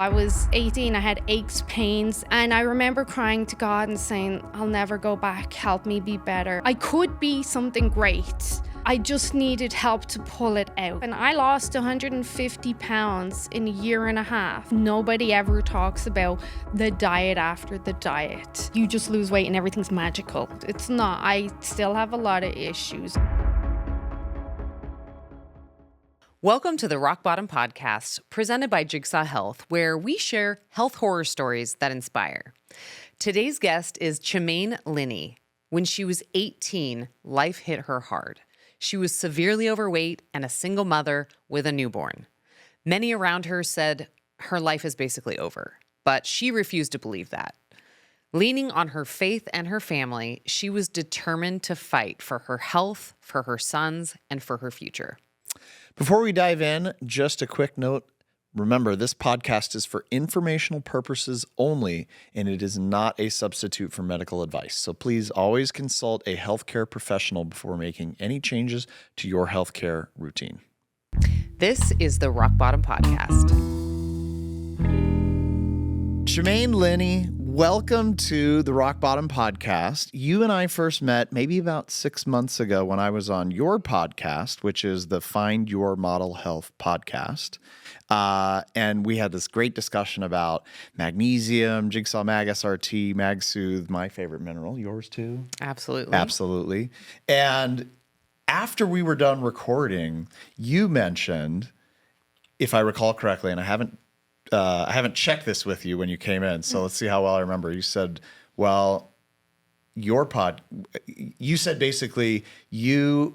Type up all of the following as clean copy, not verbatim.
I was 18, I had aches, pains, and I remember crying to God and saying, I'll never go back, help me be better. I could be something great. I just needed help to pull it out. And I lost 150 pounds in a year and a half. Nobody ever talks about the diet after the diet. You just lose weight and everything's magical. It's not. I still have a lot of issues. Welcome to the Rock Bottom Podcast, presented by Jigsaw Health, where we share health horror stories that inspire. Today's guest is Chemaine Linnie. When she was 18, life hit her hard. She was severely overweight and a single mother with a newborn. Many around her said her life is basically over, but she refused to believe that. Leaning on her faith and her family, she was determined to fight for her health, for her sons, and for her future. Before we dive in, just a quick note. Remember, this podcast is for informational purposes only, and it is not a substitute for medical advice. So please always consult a healthcare professional before making any changes to your healthcare routine. This is the Rock Bottom Podcast. Chemaine Linnie, welcome to the Rock Bottom Podcast. You and I first met maybe about 6 months ago when I was on your podcast, which is the Find Your Model Health podcast. And we had this great discussion about magnesium, Jigsaw Mag SRT, Mag Soothe, my favorite mineral. Yours too? Absolutely. Absolutely. And after we were done recording, you mentioned, if I recall correctly, and I haven't checked this with you when you came in, so let's see how well I remember. You said, well, you said basically you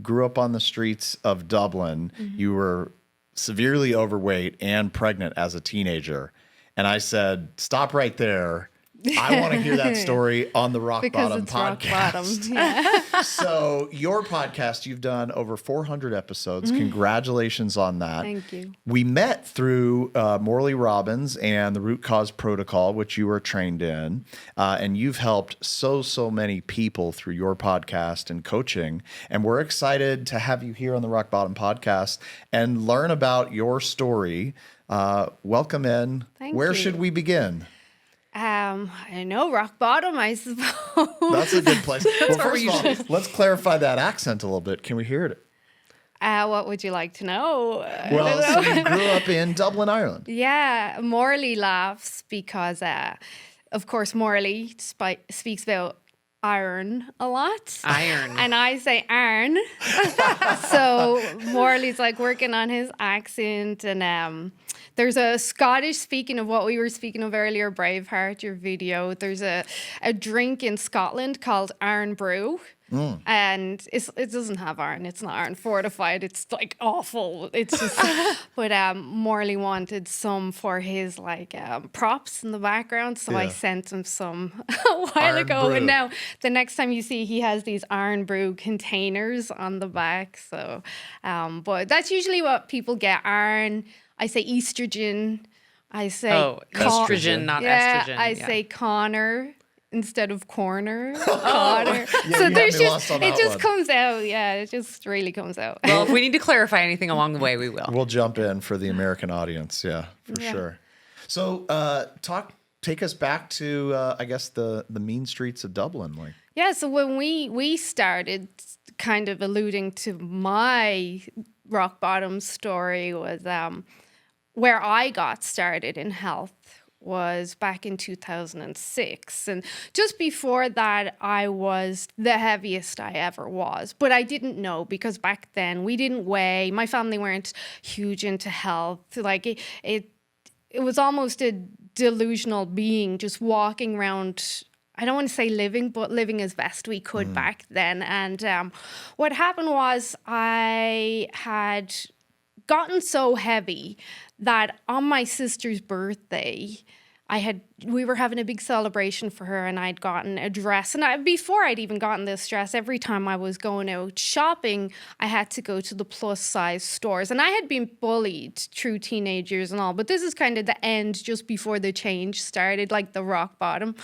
grew up on the streets of Dublin. Mm-hmm. You were severely overweight and pregnant as a teenager. And I said, stop right there. I want to hear that story on the Rock Bottom podcast. Rock Bottom. Yeah. So your podcast, you've done over 400 episodes. Congratulations on that. Thank you. We met through Morley Robbins and the Root Cause Protocol, which you were trained in. And you've helped so many people through your podcast and coaching. And we're excited to have you here on the Rock Bottom podcast and learn about your story. Welcome in. Thank Where you. should we begin? I know, rock bottom, I suppose. That's a good place. Well, first where of all, let's clarify that accent a little bit. Can we hear it? What would you like to know? Well, so you grew up in Dublin, Ireland. Yeah, Morley laughs because, of course, Morley speaks about iron a lot. Iron. And I say iron. So Morley's like working on his accent. And there's a Scottish, speaking of what we were speaking of earlier, Braveheart, your video, there's a drink in Scotland called Iron Brew. And it doesn't have iron. It's not iron fortified. It's like awful. It's just, but Morley wanted some for his props in the background. So I sent him some a while Iron ago. Brew. And now the next time you see, he has these Iron Brew containers on the back. So, but that's usually what people get. Iron, I say estrogen. I say estrogen, not estrogen. I say Connor instead of corner. Connor. Yeah, So you there's had me just lost on it that just one. comes out. Yeah, it just really comes out. Well, if we need to clarify anything along the way, we will. We'll jump in for the American audience. Yeah, for sure. So take us back to, I guess, the mean streets of Dublin. Yeah, so when we started, kind of alluding to my rock bottom story, was where I got started in health was back in 2006. And just before that, I was the heaviest I ever was. But I didn't know, because back then we didn't weigh. My family weren't huge into health. Like it was almost a delusional being, just walking around. I don't want to say living, but living as best we could back then. And what happened was I had gotten so heavy that on my sister's birthday, we were having a big celebration for her, and I'd gotten a dress. And before I'd even gotten this dress, every time I was going out shopping, I had to go to the plus size stores. And I had been bullied through teenage years and all, but this is kind of the end just before the change started, like the rock bottom.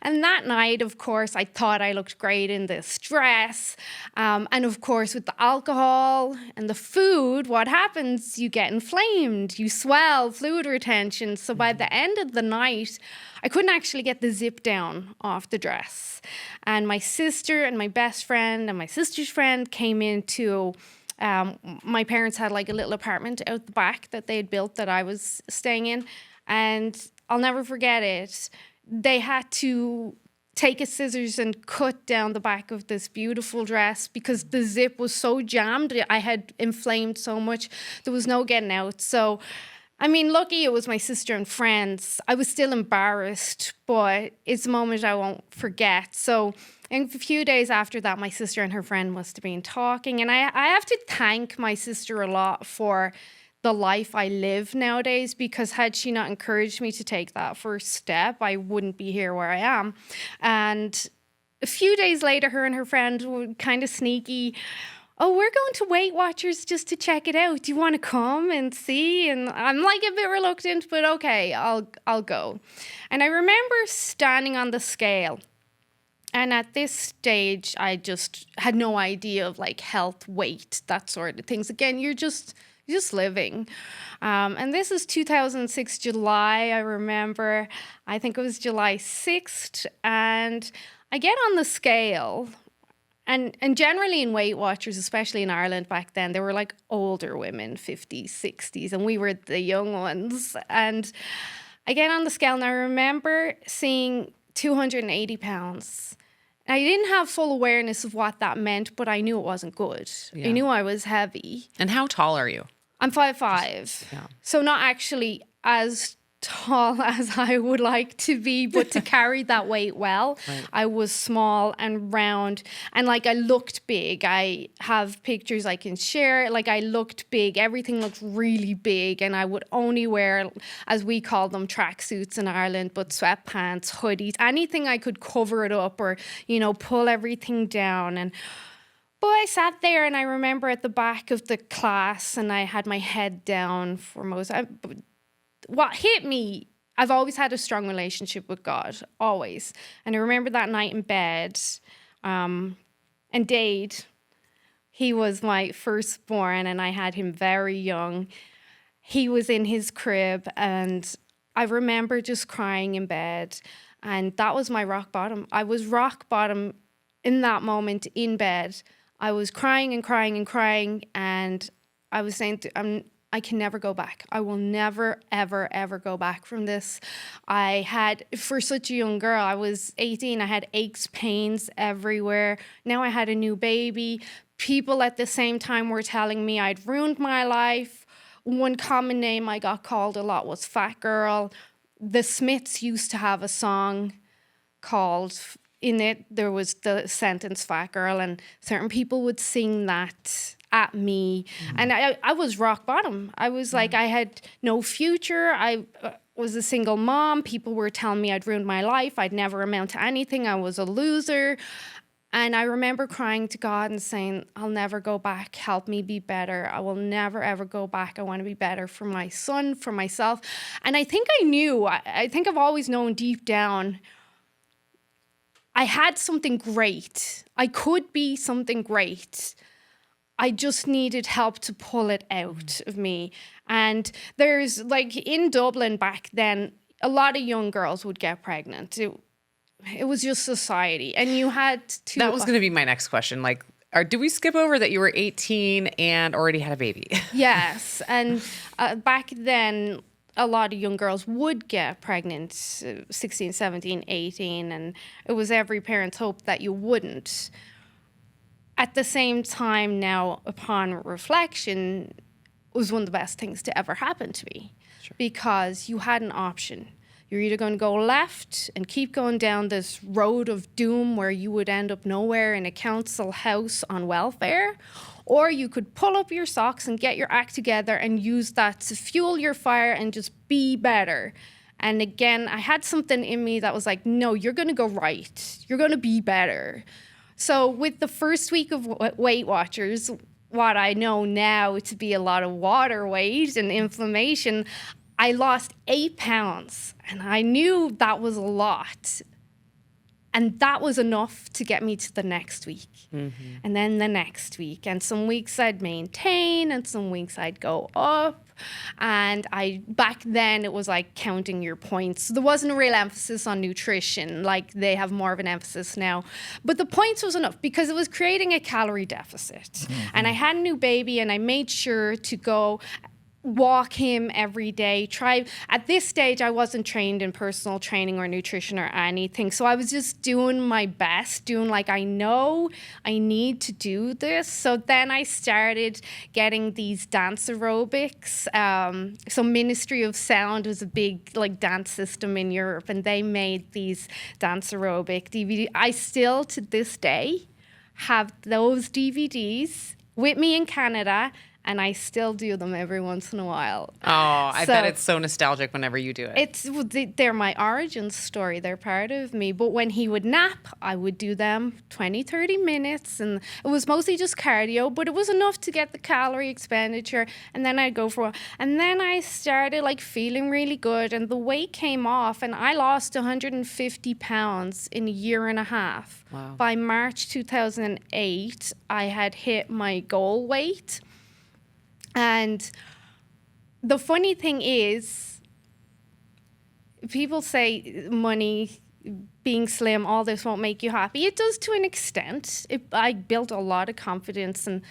And that night, of course, I thought I looked great in this dress. And of course, with the alcohol and the food, what happens? You get inflamed, you swell, fluid retention. So by the end of the night, I couldn't actually get the zip down off the dress. And my sister and my best friend and my sister's friend came into, my parents had like a little apartment out the back that they had built that I was staying in. And I'll never forget it. They had to take a scissors and cut down the back of this beautiful dress because the zip was so jammed. I had inflamed so much. There was no getting out. So, I mean, lucky it was my sister and friends. I was still embarrassed, but it's a moment I won't forget. So a few days after that, my sister and her friend must have been talking. And I have to thank my sister a lot for the life I live nowadays, because had she not encouraged me to take that first step, I wouldn't be here where I am. And a few days later, her and her friend were kind of sneaky. Oh, we're going to Weight Watchers just to check it out. Do you want to come and see? And I'm like a bit reluctant, but okay, I'll go. And I remember standing on the scale. And at this stage, I just had no idea of like health, weight, that sort of things. Again, you're just living. And this is 2006 July, I remember. I think it was July 6th. And I get on the scale. And generally in Weight Watchers, especially in Ireland back then, they were like older women, 50s, 60s, and we were the young ones. And I get on the scale, and I remember seeing 280 pounds. I didn't have full awareness of what that meant, but I knew it wasn't good. Yeah. I knew I was heavy. And how tall are you? I'm 5'5". Yeah. So not actually as tall as I would like to be, but to carry that weight well, right. I was small and round, and like I looked big. I have pictures I can share. Like I looked big. Everything looked really big, and I would only wear, as we call them, tracksuits in Ireland, but sweatpants, hoodies, anything I could cover it up or, pull everything down. But I sat there, and I remember at the back of the class, and I had my head down for most. What hit me, I've always had a strong relationship with God, always. And I remember that night in bed, and Dade, he was my firstborn, and I had him very young. He was in his crib, and I remember just crying in bed. And that was my rock bottom. I was rock bottom in that moment in bed. I was crying and crying and crying, and I was saying, I can never go back. I will never, ever, ever go back from this. I had, for such a young girl, I was 18, I had aches, pains everywhere. Now I had a new baby. People at the same time were telling me I'd ruined my life. One common name I got called a lot was Fat Girl. The Smiths used to have a song called, in it, there was the sentence Fat Girl, and certain people would sing that at me. And I was rock bottom. I was like, I had no future. I was a single mom. People were telling me I'd ruined my life. I'd never amount to anything. I was a loser. And I remember crying to God and saying, I'll never go back. Help me be better. I will never, ever go back. I want to be better for my son, for myself. And I think I knew, I think I've always known deep down, I had something great. I could be something great. I just needed help to pull it out of me. And there's, like, in Dublin back then, a lot of young girls would get pregnant. It was just society. And you had to... That was going to be my next question. Like, do we skip over that you were 18 and already had a baby? Yes. And back then, a lot of young girls would get pregnant, 16, 17, 18. And it was every parent's hope that you wouldn't. At the same time now, upon reflection, it was one of the best things to ever happen to me. Sure. Because you had an option. You're either going to go left and keep going down this road of doom where you would end up nowhere in a council house on welfare, or you could pull up your socks and get your act together and use that to fuel your fire and just be better. And again, I had something in me that was like, no, you're going to go right. You're going to be better. So with the first week of Weight Watchers, what I know now to be a lot of water weight and inflammation, I lost 8 pounds. And I knew that was a lot. And that was enough to get me to the next week. And then the next week. And some weeks I'd maintain and some weeks I'd go up. And back then it was like counting your points. So there wasn't a real emphasis on nutrition. Like they have more of an emphasis now. But the points was enough because it was creating a calorie deficit. And I had a new baby and I made sure to go walk him every day. At this stage, I wasn't trained in personal training or nutrition or anything. So I was just doing my best, doing like, I know I need to do this. So then I started getting these dance aerobics. So Ministry of Sound was a big like dance system in Europe, and they made these dance aerobic DVD. I still, to this day, have those DVDs with me in Canada, and I still do them every once in a while. Oh, I bet it's so nostalgic whenever you do it. They're my origin story. They're part of me. But when he would nap, I would do them 20, 30 minutes. And it was mostly just cardio, but it was enough to get the calorie expenditure. And then I'd go for a while. And then I started like feeling really good, and the weight came off, and I lost 150 pounds in a year and a half. Wow. By March 2008, I had hit my goal weight. And the funny thing is, people say money, being slim, all this won't make you happy. It does to an extent. I built a lot of confidence. And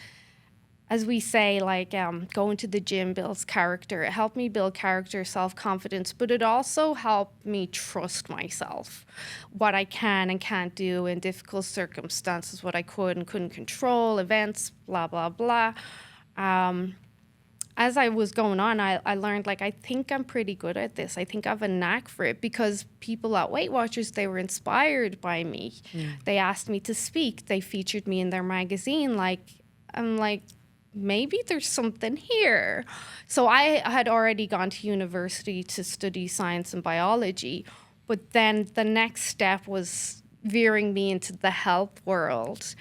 as we say, like going to the gym builds character. It helped me build character, self-confidence, but it also helped me trust myself, what I can and can't do in difficult circumstances, what I could and couldn't control, events, blah, blah, blah. As I was going on, I learned, like, I think I'm pretty good at this. I think I have a knack for it, because people at Weight Watchers, they were inspired by me. They asked me to speak. They featured me in their magazine. I'm like, maybe there's something here. So I had already gone to university to study science and biology. But then the next step was veering me into the health world.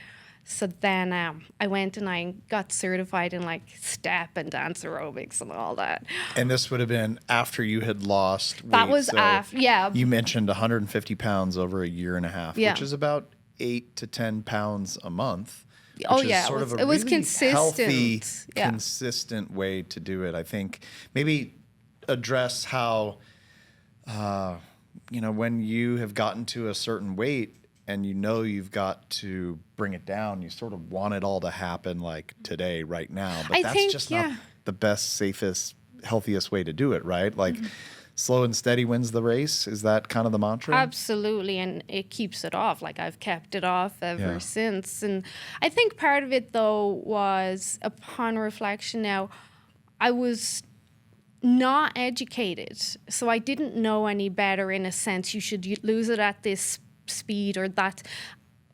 So then I went and I got certified in like step and dance aerobics and all that. And this would have been after you had lost weight. That was so after, yeah. You mentioned 150 pounds over a year and a half, Yeah. which is about 8 to 10 pounds a month. Oh, which is yeah. sort of a It was really consistent. healthy, Yeah. consistent way to do it. I think maybe address how, when you have gotten to a certain weight, and you've got to bring it down, you sort of want it all to happen like today, right now. But that's just not the best, safest, healthiest way to do it, right? Like slow and steady wins the race. Is that kind of the mantra? Absolutely. And it keeps it off. Like I've kept it off ever since. And I think part of it, though, was upon reflection now, I was not educated. So I didn't know any better in a sense. You should lose it at this speed or that.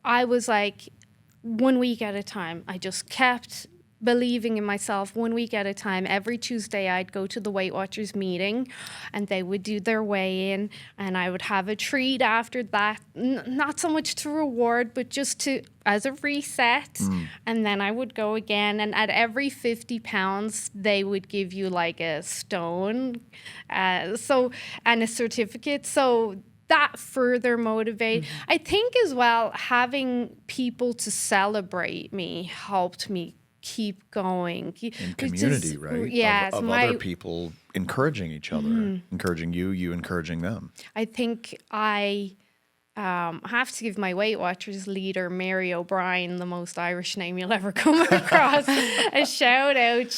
I was like, 1 week at a time. I just kept believing in myself 1 week at a time. Every Tuesday I'd go to the Weight Watchers meeting, and they would do their weigh-in, and I would have a treat after that. Not so much to reward, but just as a reset. And then I would go again, and at every 50 pounds they would give you like a stone and a certificate. So that further motivate. I think as well, having people to celebrate me helped me keep going. In community, right? Yeah. Of other people encouraging each other, encouraging you encouraging them. I think I have to give my Weight Watchers leader, Mary O'Brien, the most Irish name you'll ever come across, a shout out.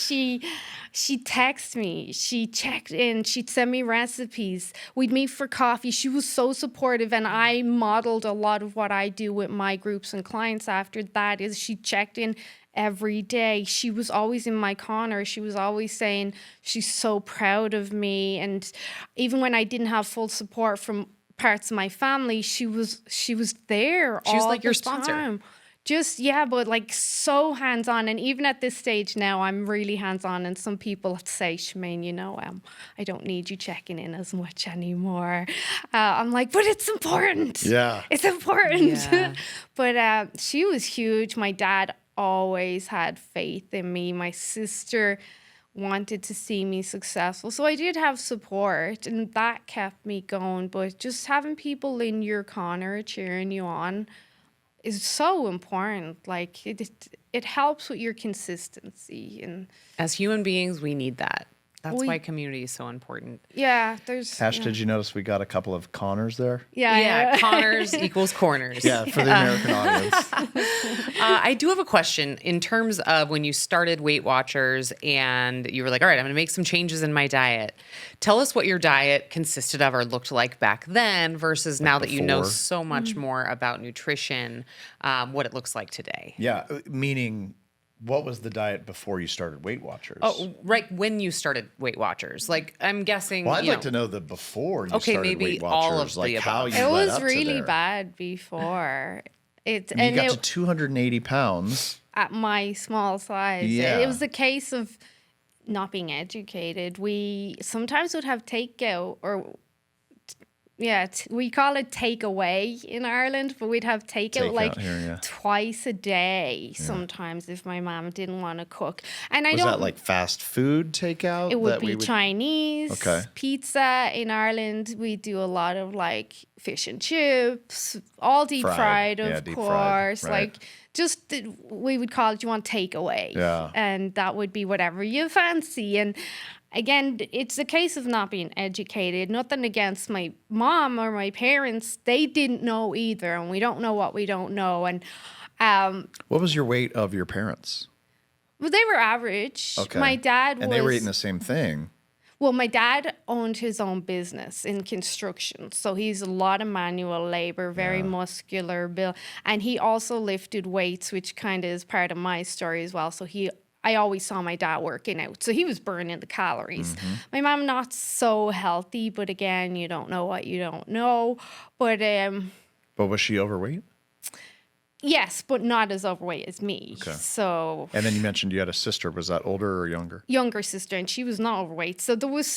She texted me, she checked in, she'd send me recipes. We'd meet for coffee. She was so supportive, and I modeled a lot of what I do with my groups and clients after that. Is she checked in every day. She was always in my corner. She was always saying she's so proud of me. And even when I didn't have full support from parts of my family, she was there. She was all like your the sponsor. time. just, yeah, but like so hands-on. And even at this stage now, I'm really hands-on. And some people say, Chemaine, I don't need you checking in as much anymore. I'm like, but it's important. Yeah. It's important. Yeah. But she was huge. My dad always had faith in me. My sister wanted to see me successful. So I did have support, and that kept me going. But just having people in your corner cheering you on is so important. Like it helps with your consistency. And As human beings, we need that. That's We- why community is so important. yeah, there's Ash, yeah. did you notice we got a couple of Connors there? Yeah. Connors equals corners. Yeah, for the American audience. I do have a question in terms of when you started Weight Watchers and you were like, all right, I'm going to make some changes in my diet. Tell us what your diet consisted of or looked like back then versus now that you know before. so much more about nutrition, what it looks like today. Yeah, meaning what was the diet before you started Weight Watchers? Oh, right. When you started Weight Watchers, like I'm guessing. Well, I'd you like to know the before you Okay, started maybe Weight all of Watchers, like the how above. you It led was up to really there. bad before. And you got to 280 pounds. At my small size. Yeah. It was a case of not being educated. We sometimes would have takeout or we call it takeaway in Ireland, but we'd have takeout Takeout like here, yeah. twice a day sometimes if my mom didn't want to cook. And I Was don't that like fast food takeout? it would that be we Chinese, Okay. pizza. In Ireland, we do a lot of like fish and chips, all deep fried, Yeah, of deep course. fried, right. Like we would call it, you want takeaway. Yeah. And that would be whatever you fancy. And again, it's a case of not being educated. Nothing against my mom or my parents. They didn't know either. And we don't know what we don't know. And What was your weight of your parents? well, they were average. Okay. My dad And they were eating the same thing. Well, my dad owned his own business in construction. So he's a lot of manual labor, very muscular build. And he also lifted weights, which kind of is part of my story as well. So I always saw my dad working out. So he was burning the calories. My mom, not so healthy, but again, you don't know what you don't know. But But was she overweight? yes, but not as overweight as me. Okay. So And then you mentioned you had a sister. Was that older or younger? younger sister, and she was not overweight. So there was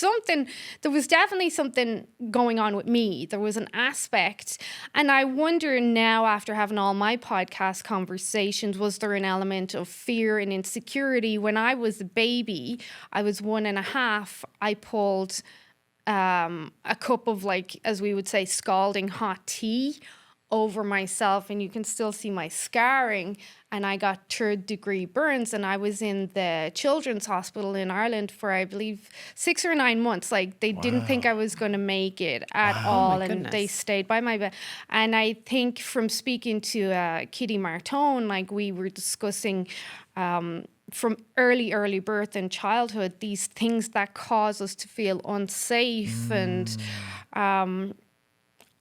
definitely something going on with me. There was an aspect. And I wonder now, after having all my podcast conversations, was there an element of fear and insecurity? When I was a baby, I was 1.5, I pulled a cup of, like, as we would say, scalding hot tea over myself, and you can still see my scarring, and I got 3rd-degree burns, and I was in the children's hospital in Ireland for, I believe, 6 or 9 months. Like, they didn't think I was going to make it at all, and goodness. they stayed by my bed. And I think from speaking to Kitty Martone, like, we were discussing from early birth and childhood, these things that cause us to feel unsafe and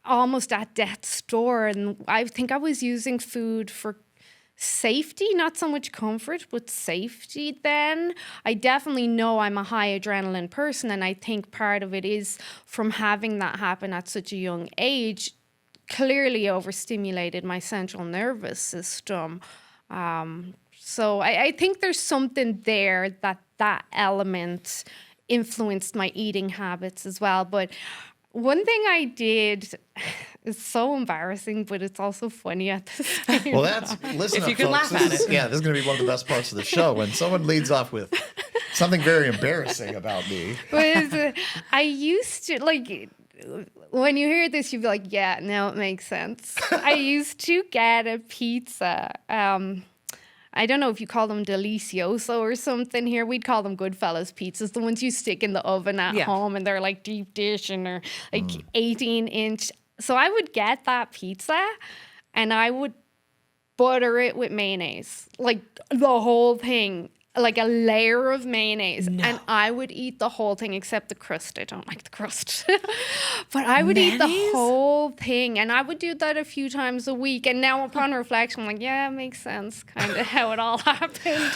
almost at death's door. And I think I was using food for safety, not so much comfort, but safety then. I definitely know I'm a high adrenaline person, and I think part of it is from having that happen at such a young age, clearly overstimulated my central nervous system. So I think there's something there that element influenced my eating habits as well. But one thing I did is so embarrassing, but it's also funny at the same Well, listen If up, you can folks. laugh at This is this is going to be one of the best parts of the show when someone leads off with something very embarrassing about me. But I used to, like, when you hear this, you'd be like, yeah, now it makes sense. I used to get a pizza. I don't know if you call them delicioso or something here. We'd call them Goodfellas pizzas, the ones you stick in the oven at home, and they're like deep dish and they're like 18-inch. So I would get that pizza and I would butter it with mayonnaise, like the whole thing, like a layer of mayonnaise. And I would eat the whole thing except the crust. I don't like the crust. But I would eat the whole thing. And I would do that a few times a week. And now upon reflection, I'm like, yeah, it makes sense kind of how it all happened.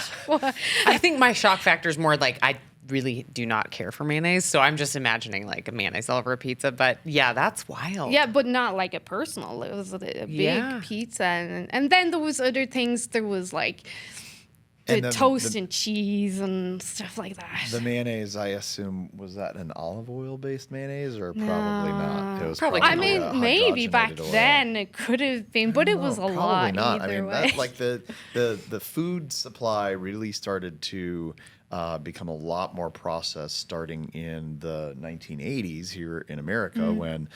I think my shock factor is more like really do not care for mayonnaise. So I'm just imagining like a mayonnaise all over a pizza. But yeah, that's wild. Yeah, but not like a personal. It was a big Yeah. pizza. And then there was other things. There was like the And then toast and cheese and stuff like that. The mayonnaise, I assume, was that an olive oil based mayonnaise or probably not? It was Probably I not. mean, a maybe back hydrogenated oil. then it could have been, but it was a Probably lot not. either I mean, way. that, like the food supply really started to become a lot more processed starting in the 1980s here in America when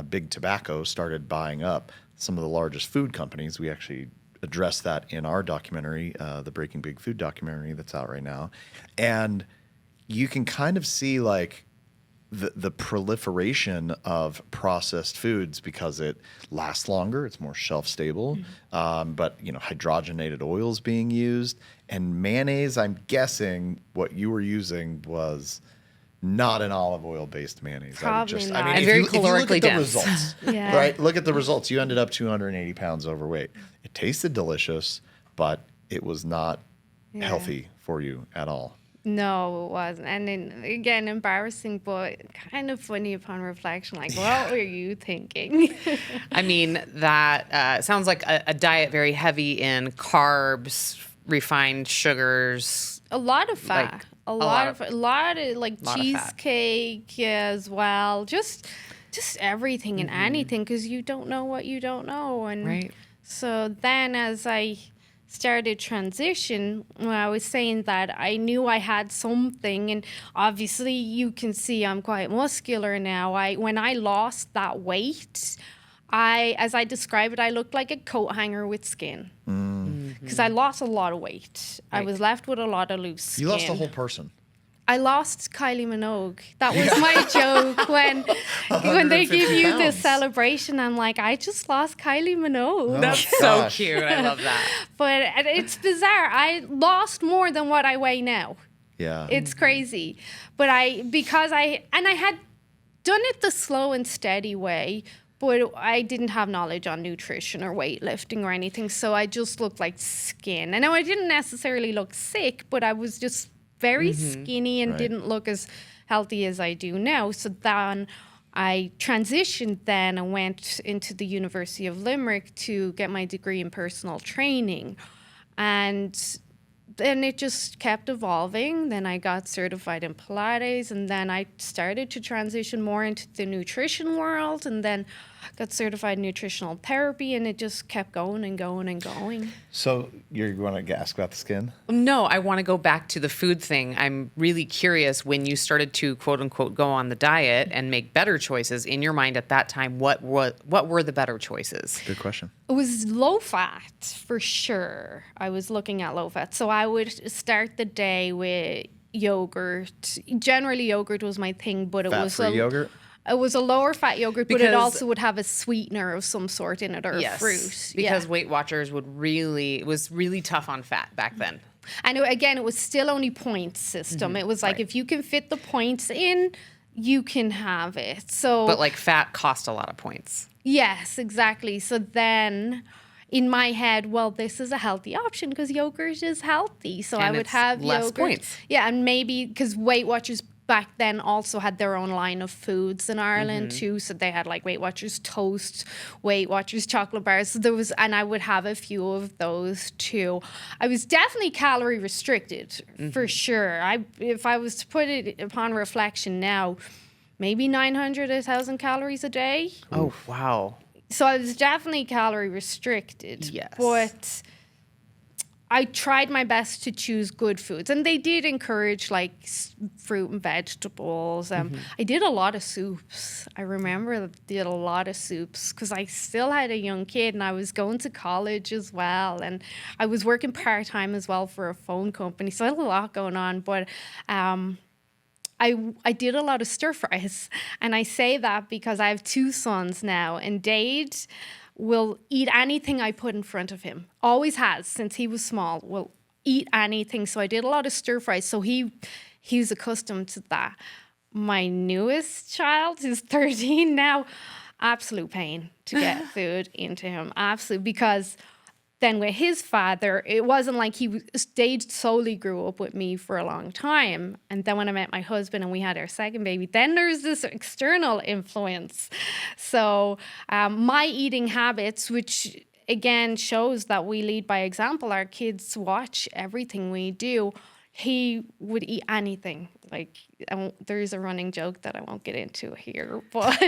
big tobacco started buying up some of the largest food companies. We actually address that in our documentary, the Breaking Big Food documentary that's out right now. And you can kind of see like the proliferation of processed foods because it lasts longer, it's more shelf stable, but hydrogenated oils being used. And mayonnaise, I'm guessing what you were using was not an olive oil based mayonnaise. Probably not. I mean, And if very you look calorically at the dense. results, Yeah. right? Look at the results. You ended up 280 pounds overweight. It tasted delicious, but it was not healthy for you at all. No, it wasn't. And then again, embarrassing, but kind of funny upon reflection. Like, what were you thinking? I mean, that sounds like a diet very heavy in carbs, refined sugars. A lot of fat. Like, a lot of like lot of fat. cheesecake as well. Just everything and anything because you don't know what you don't know. And Right. so then as I started transition, when I was saying that I knew I had something, and obviously you can see I'm quite muscular now. When I lost that weight, as I describe it, I looked like a coat hanger with skin because I lost a lot of weight. I was left with a lot of loose skin. You lost a whole person. I lost Kylie Minogue. That was my joke when they give 150 you the pounds. celebration. I'm like, I just lost Kylie Minogue. That's so gosh. cute. I love that. But it's bizarre. I lost more than what I weigh now. Yeah. It's crazy. But I had done it the slow and steady way, but I didn't have knowledge on nutrition or weightlifting or anything. So I just looked like skin. I know I didn't necessarily look sick, but I was just very skinny and Right. didn't look as healthy as I do now. So then I transitioned then and went into the University of Limerick to get my degree in personal training. And then it just kept evolving. Then I got certified in Pilates, and then I started to transition more into the nutrition world, and then got certified in nutritional therapy, and it just kept going and going and going. So you're going to ask about the skin? No, I want to go back to the food thing. I'm really curious when you started to quote unquote go on the diet and make better choices in your mind at that time. What were the better choices? Good question. It was low fat for sure. I was looking at low fat. So I would start the day with yogurt. Generally, yogurt was my thing, but it was Fat-free yogurt? It was a lower fat yogurt, but it Because- also would have a sweetener of some sort in it or a fruit. Because Yeah. Weight Watchers it was really tough on fat back then. And again, it was still only point system. It was like, right. if you can fit the points in, you can have it. So, But like fat cost a lot of points. yes, exactly. So then in my head, well, this is a healthy option because yogurt is healthy. So I And would it's have less yogurt. points. Yeah, and maybe because Weight Watchers back then also had their own line of foods in Ireland too. So they had like Weight Watchers toast, Weight Watchers chocolate bars. So and I would have a few of those too. I was definitely calorie restricted for sure. If I was to put it upon reflection now, maybe 900, 1,000 calories a day. Oh, wow. So I was definitely calorie restricted. Yes. But I tried my best to choose good foods. And they did encourage like fruit and vegetables. I did a lot of soups. I remember I did a lot of soups because I still had a young kid and I was going to college as well. And I was working part-time as well for a phone company. So I had a lot going on. But I did a lot of stir fries, and I say that because I have two sons now, and Dade will eat anything I put in front of him. Always has since he was small. Will eat anything. So I did a lot of stir fries. So he's accustomed to that. My newest child is 13 now. Absolute pain to get food into him. Absolute, because then with his father, it wasn't like he stayed solely grew up with me for a long time. And then when I met my husband and we had our second baby, then there's this external influence. So my eating habits, which again shows that we lead by example, our kids watch everything we do. He would eat anything. Like, there's a running joke that I won't get into here, but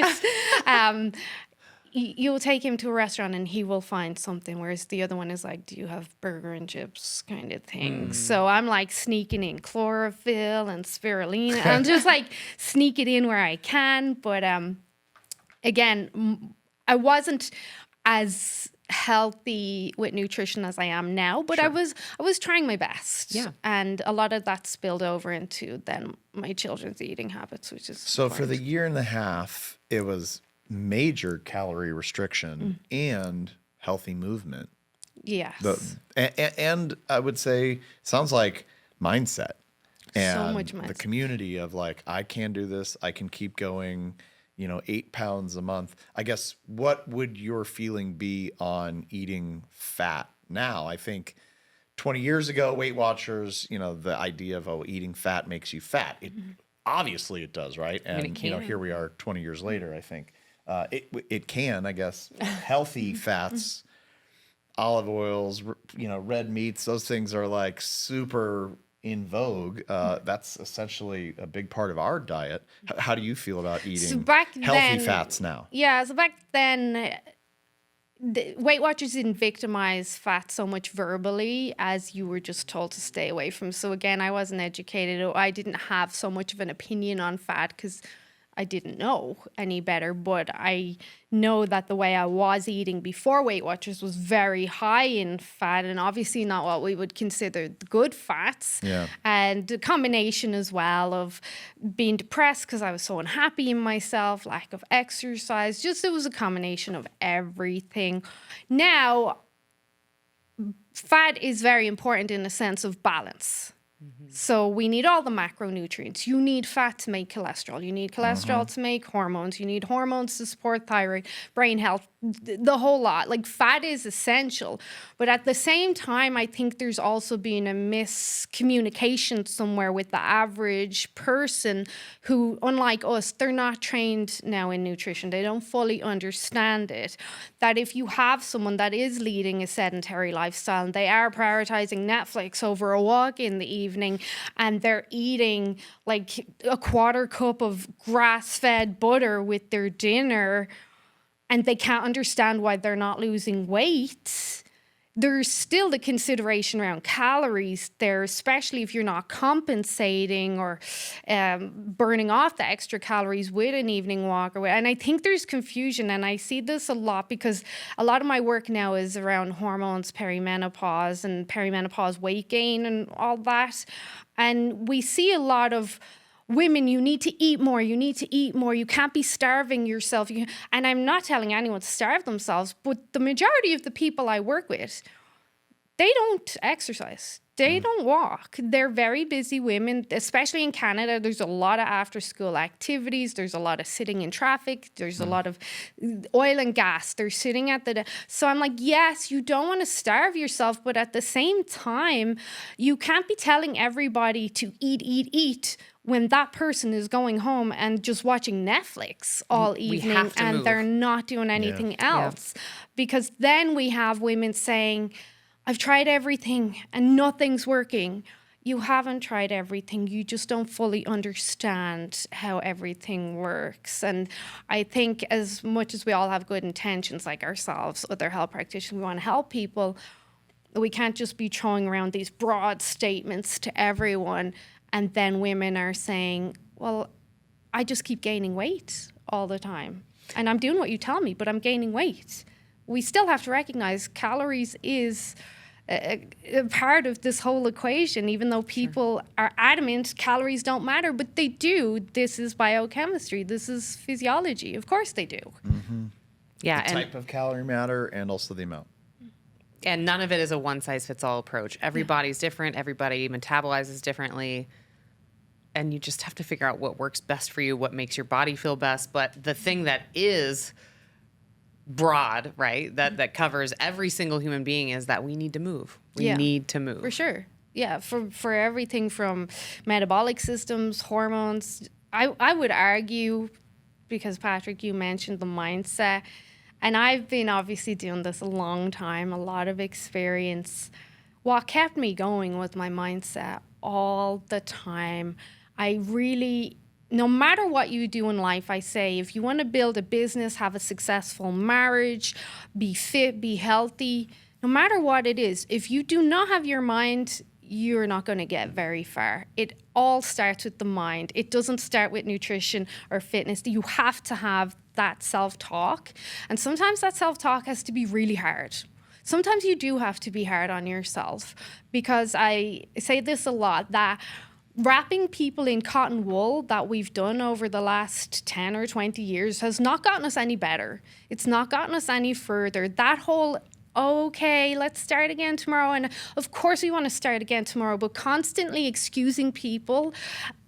you'll take him to a restaurant and he will find something, whereas the other one is like, do you have burger and chips kind of thing? So I'm like sneaking in chlorophyll and spirulina. I'm just like sneak it in where I can. But again, I wasn't as healthy with nutrition as I am now, but I was trying my best. Yeah. And a lot of that spilled over into then my children's eating habits, which is so important. For the year and a half, it was major calorie restriction and healthy movement. Yes. And I would say, sounds like mindset. And so much mindset. The community of like, I can do this, I can keep going, 8 pounds a month. I guess, what would your feeling be on eating fat now? I think 20 years ago, Weight Watchers, the idea of, eating fat makes you fat. Obviously it does, right? And, here we are 20 years later, I think. It can, I guess, healthy fats, olive oils, red meats, those things are like super in vogue. That's essentially a big part of our diet. How do you feel about eating healthy fats now? Yeah, so back then, the Weight Watchers didn't victimize fat so much verbally as you were just told to stay away from. So again, I wasn't educated. I didn't have so much of an opinion on fat because I didn't know any better, but I know that the way I was eating before Weight Watchers was very high in fat, and obviously not what we would consider the good fats. Yeah. And the combination as well of being depressed because I was so unhappy in myself, lack of exercise, just it was a combination of everything. Now, fat is very important in the sense of balance. So we need all the macronutrients. You need fat to make cholesterol. You need cholesterol to make hormones. You need hormones to support thyroid, brain health, the whole lot. Like, fat is essential. But at the same time, I think there's also been a miscommunication somewhere with the average person who, unlike us, they're not trained now in nutrition. They don't fully understand it. That if you have someone that is leading a sedentary lifestyle and they are prioritizing Netflix over a walk in the evening, and they're eating like a quarter cup of grass-fed butter with their dinner, and they can't understand why they're not losing weight, there's still the consideration around calories there, especially if you're not compensating or burning off the extra calories with an evening walk. And I think there's confusion, and I see this a lot because a lot of my work now is around hormones, perimenopause, and perimenopause weight gain and all that. And we see a lot of women, you need to eat more, you need to eat more, you can't be starving yourself. And I'm not telling anyone to starve themselves, but the majority of the people I work with, they don't exercise. They don't walk. They're very busy women, especially in Canada. There's a lot of after-school activities. There's a lot of sitting in traffic. There's a lot of oil and gas. They're sitting at the... So I'm like, yes, you don't want to starve yourself, but at the same time, you can't be telling everybody to eat when that person is going home and just watching Netflix all evening and they're not doing anything else. Yeah. Because then we have women saying, I've tried everything and nothing's working. You haven't tried everything. You just don't fully understand how everything works. And I think as much as we all have good intentions, like ourselves, other health practitioners, we want to help people, we can't just be throwing around these broad statements to everyone. And then women are saying, well, I just keep gaining weight all the time. And I'm doing what you tell me, but I'm gaining weight. We still have to recognize calories is a part of this whole equation, even though people are adamant calories don't matter, but they do. This is biochemistry. This is physiology. Of course they do. Mm-hmm. Yeah. The type of calorie matter and also the amount. And none of it is a one-size-fits-all approach. Everybody's different. Everybody metabolizes differently. And you just have to figure out what works best for you, what makes your body feel best. But the thing that is broad, right? That covers every single human being is that we need to move. We need to move. For sure. Yeah, for everything from metabolic systems, hormones. I would argue, because Patrick, you mentioned the mindset, and I've been obviously doing this a long time, a lot of experience. What kept me going was my mindset all the time. I really, no matter what you do in life, I say, if you want to build a business, have a successful marriage, be fit, be healthy, no matter what it is, if you do not have your mind, you're not going to get very far. It all starts with the mind. It doesn't start with nutrition or fitness. You have to have that self-talk. And sometimes that self-talk has to be really hard. Sometimes you do have to be hard on yourself, because I say this a lot, that wrapping people in cotton wool that we've done over the last 10 or 20 years has not gotten us any better. It's not gotten us any further. That whole, okay, let's start again tomorrow. And of course we want to start again tomorrow, but constantly excusing people,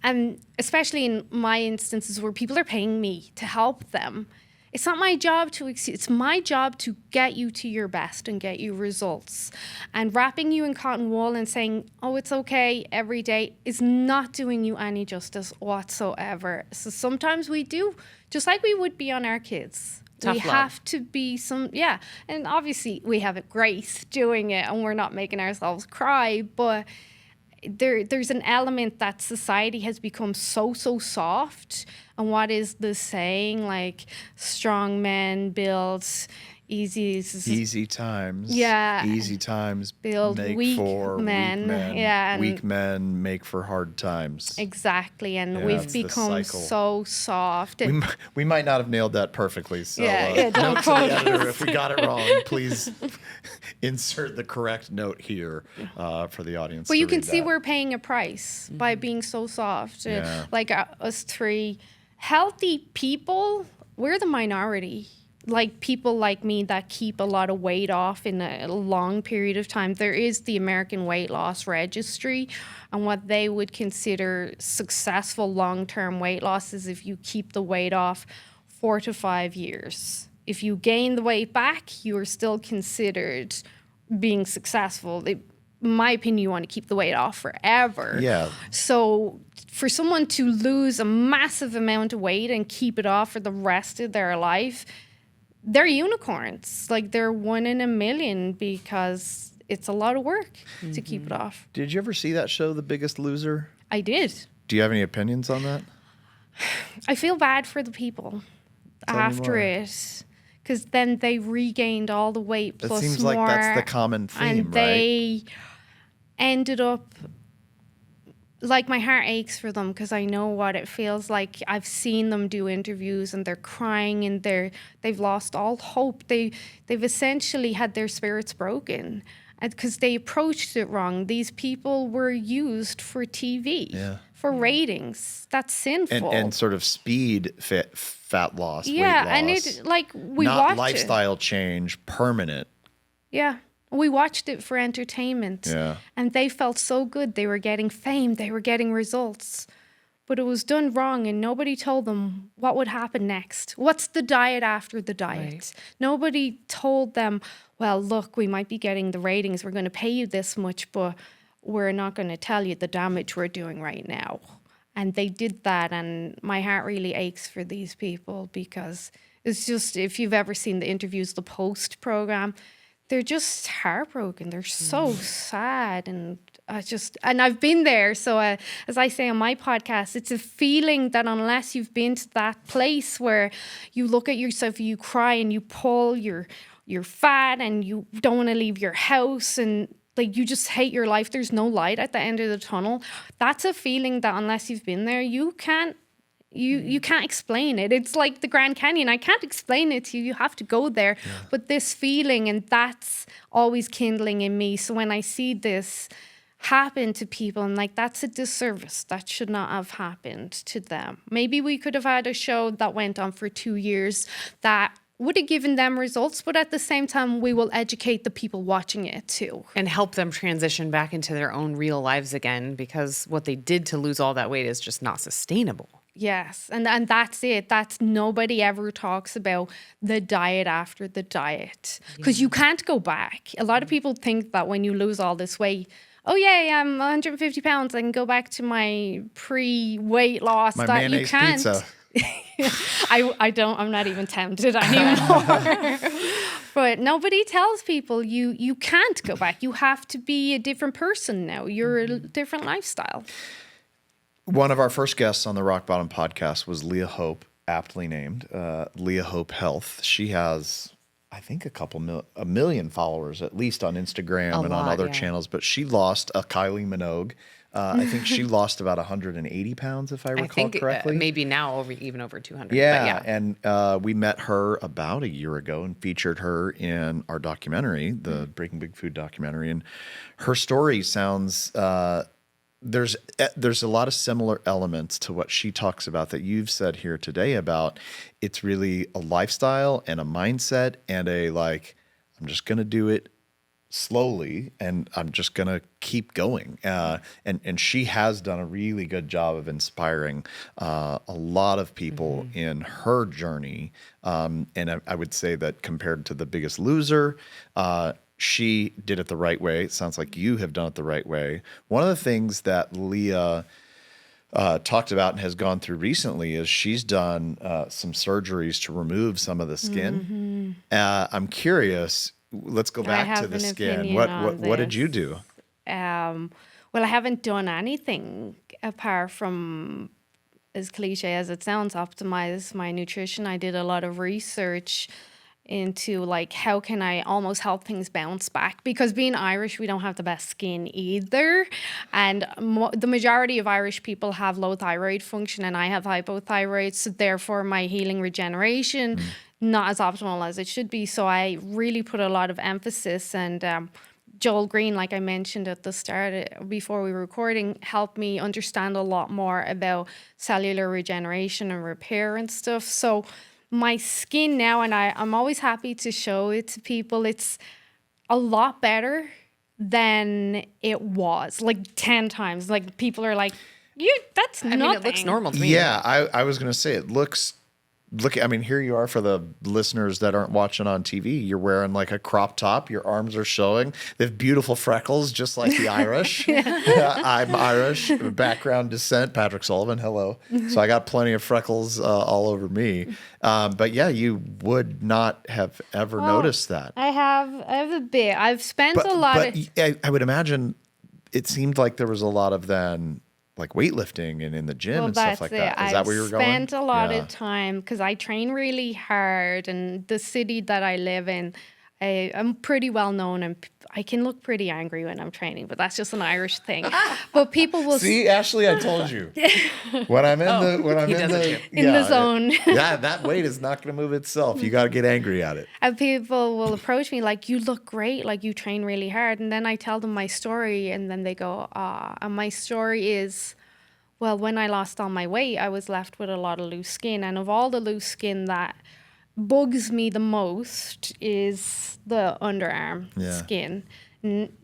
and especially in my instances where people are paying me to help them. It's not my job to excuse. It's my job to get you to your best and get you results. And wrapping you in cotton wool and saying, oh, it's okay every day, is not doing you any justice whatsoever. So sometimes we do, just like we would be on our kids. Tough we love. have to be and obviously we have a grace doing it and we're not making ourselves cry, but there's an element that society has become so soft. And what is the saying? Like, strong men build easy times. Yeah. Easy times build make weak for men. weak men. Yeah. Weak men make for hard times. Exactly. And Yeah, we've it's the become cycle. so soft. We might not have nailed that perfectly. So don't note to quote the editor, us. if we got it wrong, please insert the correct note here for the audience. Well, to you can read see that. we're paying a price by being so soft. Yeah. Like us three healthy people, we're the minority. Like people like me that keep a lot of weight off in a long period of time. There is the American Weight Loss Registry, and what they would consider successful long-term weight loss is if you keep the weight off 4 to 5 years. If you gain the weight back, you are still considered being successful. In my opinion, you want to keep the weight off forever. Yeah. So for someone to lose a massive amount of weight and keep it off for the rest of their life, they're unicorns. Like, they're 1 in a million, because it's a lot of work to keep it off. Did you ever see that show, The Biggest Loser? I did. Do you have any opinions on that? I feel bad for the people Tell me after more. it, because then they regained all the weight It plus seems more. like that's the common theme, and right? they ended up, like, my heart aches for them, because I know what it feels like. I've seen them do interviews and they're crying and they've lost all hope. They've essentially had their spirits broken, because they approached it wrong. These people were used for TV, for ratings. That's sinful. And sort of speed fat loss, weight yeah, loss. and it, like, we not watched lifestyle change, permanent. Yeah. We watched it for entertainment. Yeah. And they felt so good. They were getting fame. They were getting results. But it was done wrong, and nobody told them what would happen next. What's the diet after the diet? Right. Nobody told them, well, look, we might be getting the ratings. We're going to pay you this much, but we're not going to tell you the damage we're doing right now. And they did that, and my heart really aches for these people, because it's just, if you've ever seen the interviews, the Post program, they're just heartbroken. They're so sad. And I've been there. So as I say on my podcast, it's a feeling that unless you've been to that place where you look at yourself, you cry and you pull, you're fat and you don't want to leave your house, and like, you just hate your life. There's no light at the end of the tunnel. That's a feeling that unless you've been there, you can't explain it. It's like the Grand Canyon. I can't explain it to you. You have to go there. Yeah. But this feeling, and that's always kindling in me. So when I see this happen to people, I'm like, that's a disservice. That should not have happened to them. Maybe we could have had a show that went on for 2 years that would have given them results, but at the same time, we will educate the people watching it too. And help them transition back into their own real lives again, because what they did to lose all that weight is just not sustainable. Yes. And that's it. That's nobody ever talks about the diet after the diet because you can't go back. A lot of people think that when you lose all this weight, oh yeah, I'm 150 pounds. I can go back to my pre-weight loss. My That you mayonnaise can't. pizza. I'm not even tempted anymore. But nobody tells people you can't go back. You have to be a different person now. You're a different lifestyle. One of our first guests on the Rock Bottom podcast was Leah Hope, aptly named Leah Hope Health. She has, I think, a million followers at least on Instagram and on other channels. But she lost a Kylie Minogue. I think she lost about 180 pounds, if I recall correctly. Maybe now even over 200. Yeah, but and we met her about a year ago and featured her in our documentary, the Breaking Big Food documentary. And her story sounds, there's a lot of similar elements to what she talks about that you've said here today about it's really a lifestyle and a mindset and I'm just going to do it slowly and I'm just going to keep going. And she has done a really good job of inspiring a lot of people in her journey. And I would say that compared to The Biggest Loser, she did it the right way. It sounds like you have done it the right way. One of the things that Leah talked about and has gone through recently is she's done some surgeries to remove some of the skin. I'm curious. Let's go back to the skin. What did you do? Well, I haven't done anything apart from, as cliche as it sounds, optimize my nutrition. I did a lot of research into how can I almost help things bounce back, because being Irish, we don't have the best skin either, and the majority of Irish people have low thyroid function, and I have hypothyroid, so therefore my healing regeneration not as optimal as it should be. So I really put a lot of emphasis, and Joel Green, like I mentioned at the start before we were recording, helped me understand a lot more about cellular regeneration and repair and stuff. So my skin now, and I'm always happy to show it to people, it's a lot better than it was, 10 times. People are like, that's nothing. I mean, it looks normal to me. Yeah, I was going to say, I mean, here you are for the listeners that aren't watching on TV. You're wearing a crop top. Your arms are showing. They have beautiful freckles, just like the Irish. I'm Irish, background descent. Patrick Sullivan, hello. So I got plenty of freckles all over me. But yeah, you would not have ever noticed that. I have a bit. I've spent a lot of... I would imagine it seemed like there was a lot of then... weightlifting and in the gym and stuff like that. Is that where you were going? I spent a lot of time because I train really hard, and the city that I live in, I'm pretty well known, and I can look pretty angry when I'm training, but that's just an Irish thing. But people will see, Ashley, I told you when I'm in the zone. Yeah, that weight is not going to move itself. You got to get angry at it. And people will approach me you look great, you train really hard, and then I tell them my story, and then they go, and my story is, well, when I lost all my weight, I was left with a lot of loose skin, and of all the loose skin that bugs me the most is the underarm skin.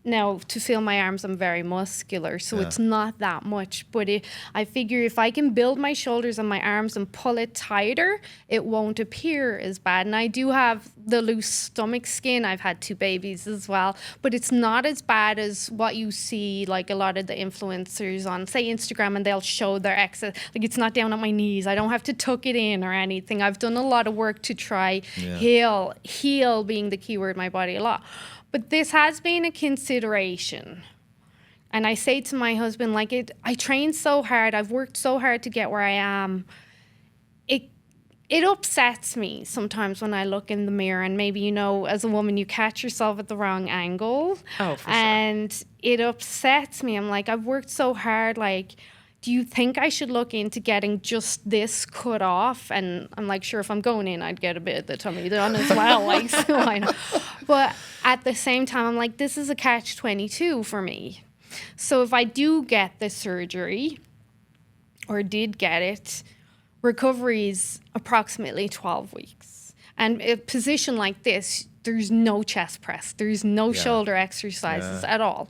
Now, to feel my arms, I'm very muscular, so it's not that much. But I figure if I can build my shoulders and my arms and pull it tighter, it won't appear as bad. And I do have the loose stomach skin. I've had 2 babies as well. But it's not as bad as what you see, a lot of the influencers on, say, Instagram, and they'll show their excess. It's not down at my knees. I don't have to tuck it in or anything. I've done a lot of work to try heal being the key word, my body a lot. But this has been a consideration. And I say to my husband, I trained so hard. I've worked so hard to get where I am. It upsets me sometimes when I look in the mirror, and maybe, as a woman, you catch yourself at the wrong angle. Oh, for sure. And it upsets me. I'm I've worked so hard. Do you think I should look into getting just this cut off? And I'm sure, if I'm going in, I'd get a bit of the tummy done as well. So I know. But at the same time, I'm this is a catch-22 for me. So if I do get the surgery, or did get it, recovery is approximately 12 weeks. And a position like this, there's no chest press. There's no shoulder exercises at all.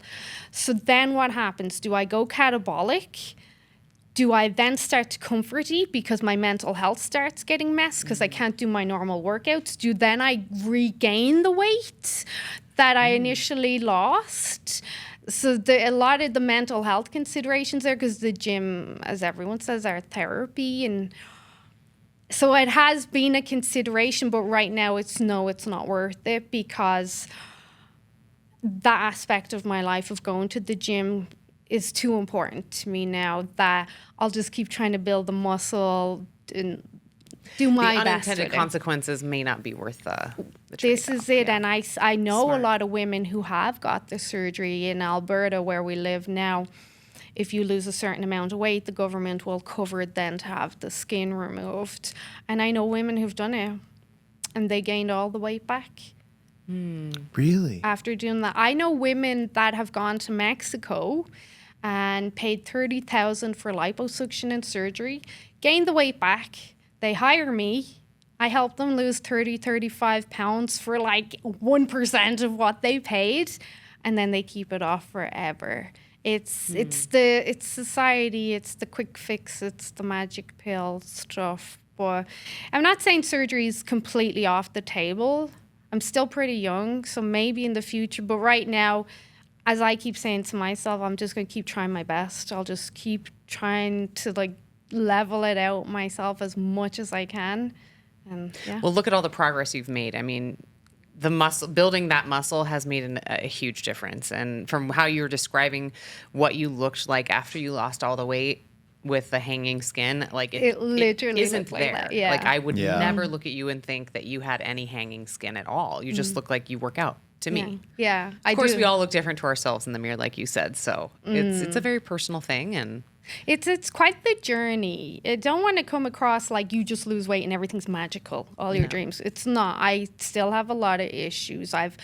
So then what happens? Do I go catabolic? Do I then start to comfort eat because my mental health starts getting messed because I can't do my normal workouts? Do then I regain the weight that I initially lost? So a lot of the mental health considerations there, because the gym, as everyone says, are therapy, and so it has been a consideration, but right now it's not worth it, because that aspect of my life of going to the gym is too important to me now, that I'll just keep trying to build the muscle and do my The best unintended with it. consequences may not be worth the This trade-off. is it. Yeah. And I know Smart. a lot of women who have got the surgery in Alberta, where we live now. If you lose a certain amount of weight, the government will cover it then to have the skin removed. And I know women who've done it and they gained all the weight back Really? after doing that. I know women that have gone to Mexico and paid $30,000 for liposuction and surgery, gained the weight back. They hire me. I help them lose 35 pounds for like 1% of what they paid, and then they keep it off forever. It's society, it's the quick fix, it's the magic pill stuff. But I'm not saying surgery is completely off the table. I'm still pretty young, so maybe in the future. But right now, as I keep saying to myself, I'm just going to keep trying my best. I'll just keep trying to like level it out myself as much as I can. And yeah. Well, look at all the progress you've made. I mean, building that muscle has made a huge difference. And from how you were describing what you looked like after you lost all the weight with the hanging skin, like It literally isn't looked like there. that, yeah. Like I would Yeah. never look at you and think that you had any hanging skin at all. You just look like you work out to me. Yeah. Of course, we all look different to ourselves in the mirror, like you said. So it's a very personal thing, and It's quite the journey. I don't want to come across like you just lose weight and everything's magical, all your dreams. It's not. I still have a lot of issues. Have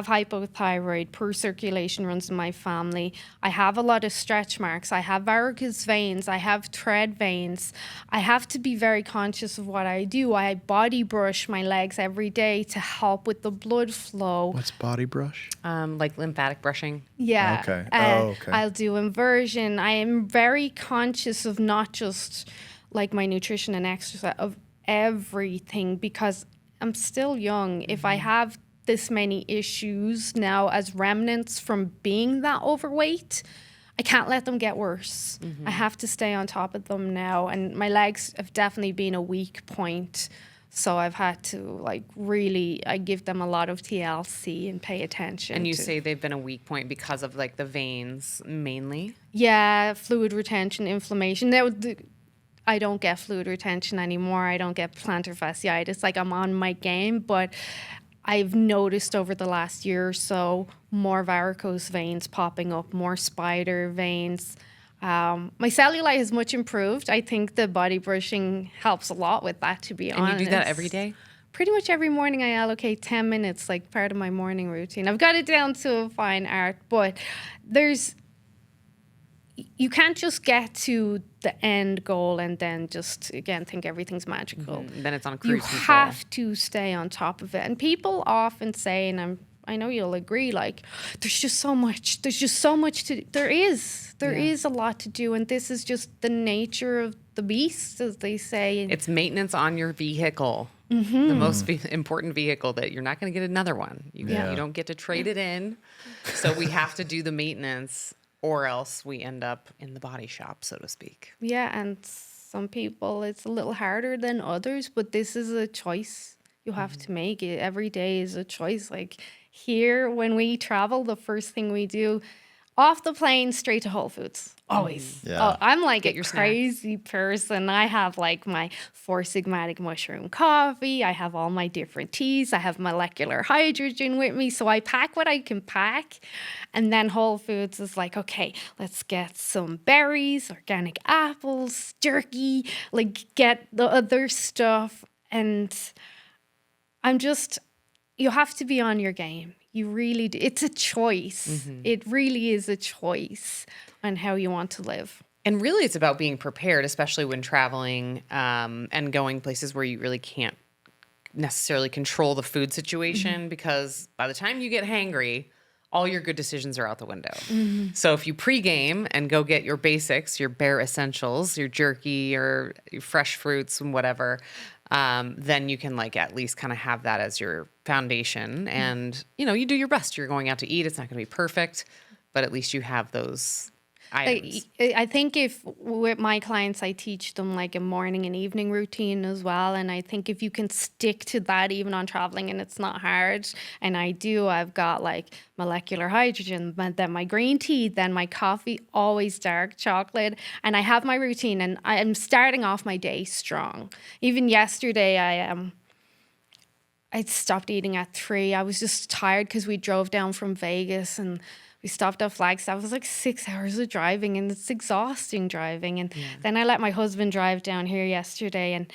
hypothyroid, poor circulation runs in my family. I have a lot of stretch marks. I have varicose veins. I have tread veins. I have to be very conscious of what I do. I body brush my legs every day to help with the blood flow. What's body brush? like lymphatic brushing. Yeah. Okay. Okay. I'll do inversion. I am very conscious of not just like my nutrition and exercise, of everything, because I'm still young. If I have this many issues now as remnants from being that overweight, I can't let them get worse. I have to stay on top of them now. And my legs have definitely been a weak point. So I've had to like really, I give them a lot of TLC and pay attention. And you to- say they've been a weak point because of like the veins mainly. Yeah, fluid retention, inflammation. I don't get fluid retention anymore. I don't get plantar fasciitis. Like I'm on my game, but I've noticed over the last year or so more varicose veins popping up, more spider veins. My cellulite has much improved. I think the body brushing helps a lot with that, to be honest. And you do that every day? Pretty much every morning I allocate 10 minutes, like part of my morning routine. I've got it down to a fine art, but you can't just get to the end goal and then just, again, think everything's magical. Then it's on You cruise control. have to stay on top of it. And people often say, and I know you'll agree, like, there's just so much to, there is a lot to do. And this is just the nature of the beast, as they say. It's maintenance on your vehicle, the most important vehicle that you're not going to get another one. You don't get to trade it in. So we have to do the maintenance, or else we end up in the body shop, so to speak. Yeah, and some people, it's a little harder than others, but this is a choice you have to make. It every day is a choice. Like here, when we travel, the first thing we do, off the plane, straight to Whole Foods. Always. Yeah. Oh, I'm like Get a your snacks. crazy person. I have like my 4-sigmatic mushroom coffee. I have all my different teas. I have molecular hydrogen with me. So I pack what I can pack. And then Whole Foods is like, okay, let's get some berries, organic apples, jerky, like get the other stuff. And you have to be on your game. You really do. It's a choice. It really is a choice on how you want to live. And really, it's about being prepared, especially when traveling and going places where you really can't necessarily control the food situation, because by the time you get hangry, all your good decisions are out the window. So if you pregame and go get your basics, your bare essentials, your jerky, your fresh fruits and whatever, then you can like at least kind of have that as your foundation. And, you know, you do your best. You're going out to eat. It's not going to be perfect, but at least you have those items. I think if with my clients, I teach them like a morning and evening routine as well. And I think if you can stick to that, even on traveling, and it's not hard, and I've got like molecular hydrogen, then my green tea, then my coffee, always dark chocolate. And I have my routine, and I'm starting off my day strong. Even yesterday, I stopped eating at 3. I was just tired because we drove down from Vegas and we stopped at Flagstaff. It was like 6 hours of driving, and it's exhausting driving. And then I let my husband drive down here yesterday, and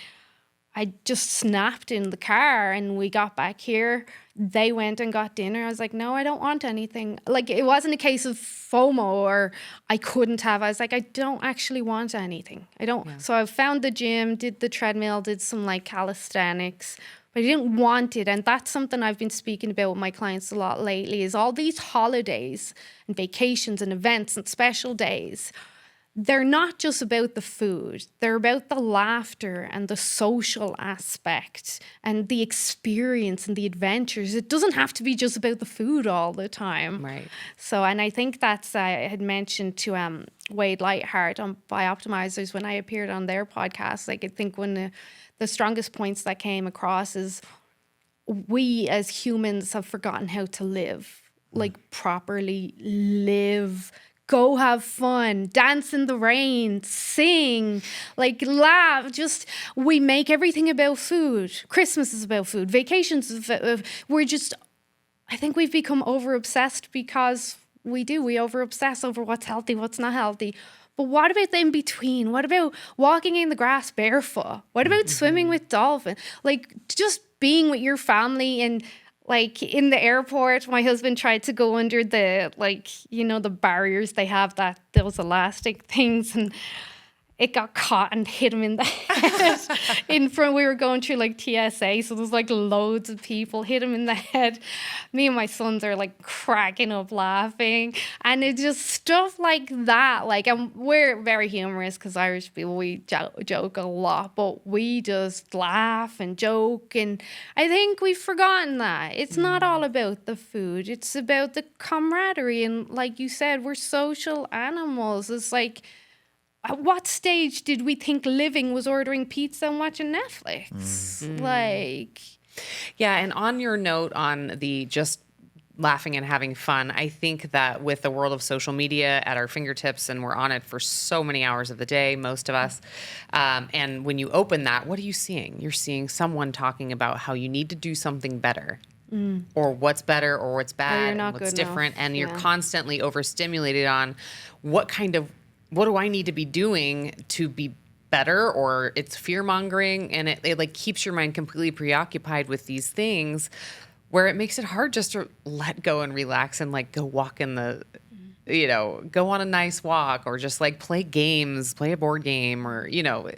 I just snapped in the car, and we got back here. They went and got dinner. I was like, no, I don't want anything. Like, it wasn't a case of FOMO or I couldn't have. I was like, I don't actually want anything. I don't. Yeah. So I found the gym, did the treadmill, did some like calisthenics, but I didn't want it. And that's something I've been speaking about with my clients a lot lately, is all these holidays and vacations and events and special days. They're not just about the food. They're about the laughter and the social aspect and the experience and the adventures. It doesn't have to be just about the food all the time. Right. So, and I think that's, I had mentioned to Wade Lightheart on Bioptimizers when I appeared on their podcast. Like, I think one of the strongest points that came across is we as humans have forgotten how to live, like properly live. Go have fun, dance in the rain, sing, like laugh. Just, we make everything about food. Christmas is about food. Vacations is about, I think we've become over-obsessed because we over-obsess over what's healthy, what's not healthy. But what about the in-between? What about walking in the grass barefoot? What about swimming with dolphins? Like, just being with your family. And like in the airport, my husband tried to go under the, like, you know, the barriers they have, those elastic things, and it got caught and hit him in the head. In front, we were going through like TSA, so there's like loads of people, hit him in the head. Me and my sons are like cracking up laughing, and it's just stuff like that. Like, and we're very humorous because Irish people, we joke a lot, but we just laugh and joke, and I think we've forgotten that. It's not all about the food. It's about the camaraderie, and like you said, we're social animals. It's like, at what stage did we think living was ordering pizza and watching Netflix? Like, yeah. And on your note on the just laughing and having fun, I think that with the world of social media at our fingertips, and we're on it for so many hours of the day, most of us. And when you open that, what are you seeing? You're seeing someone talking about how you need to do something better. Or what's better, or what's bad, or what's different. And you're constantly overstimulated on what do I need to be doing to be better, or it's fear mongering, and it like keeps your mind completely preoccupied with these things, where it makes it hard just to let go and relax and like go walk in the, you know, go on a nice walk, or just like play games, play a board game, or, you know,